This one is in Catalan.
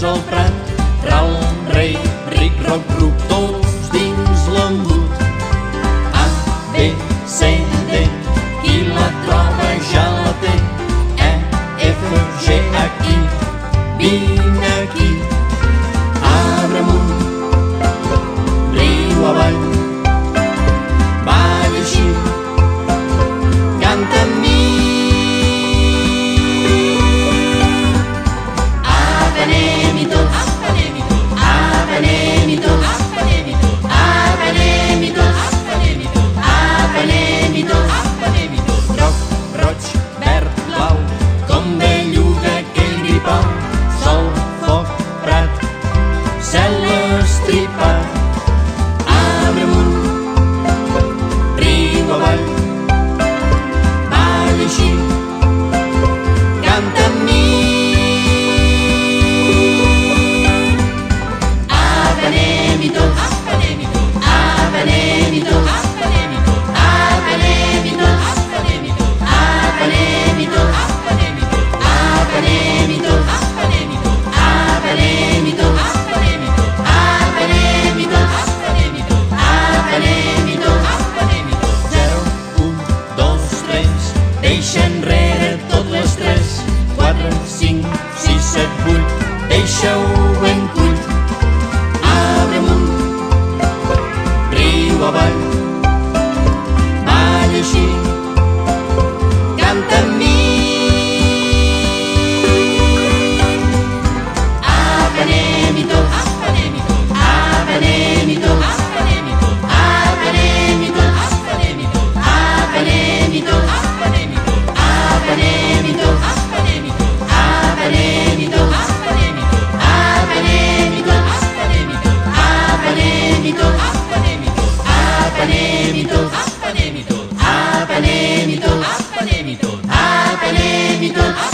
al prat, ral, rei, ric, roc, ruc, tots dins l'embut. A, B, C, D, qui la troba ja la té. E, F, G, H, I, vine aquí. Arbre amunt, riu avall, balla així, canta amb mi. Apa, anem-hi tots, apa, anem-hi tots, apa, anem-hi tots, apa, anem-hi tots. Groc, roig, verd, blau, com belluga aquell gripau. Sol, foc, prat, cel estripat. Arbre amunt, riu avall, balla així, canta amb mi. Apa, anem-hi tots, apa, anem-hi tots, apa, anem-hi tots, apa, anem-hi tots, apa, anem-hi tots, apa, anem-hi tots, apa, anem-hi tots, apa, anem-hi tots, apa, anem-hi tots, apa, anem-hi tots. 0, 1, 2, 3, deixa enrere tot l'estrès. 4, 5, 6, 7, 8, deixa-ho ben cuit. Arbre amunt, riu avall, balla així, canta amb mi. Apa, anem-hi tots, apa, anem-hi tots, apa, anem-hi tots, apa, anem-hi tots, apa, anem-hi tots, apa, anem-hi tots, apa, anem-hi tots, apa, anem-hi tots, apa, anem-hi tots, apa, anem-hi tots, apa, anem-hi tots, apa, anem-hi tots, apa, anem-hi tots, apa, anem-hi tots, apa, anem-hi tots, apa, anem-hi tots.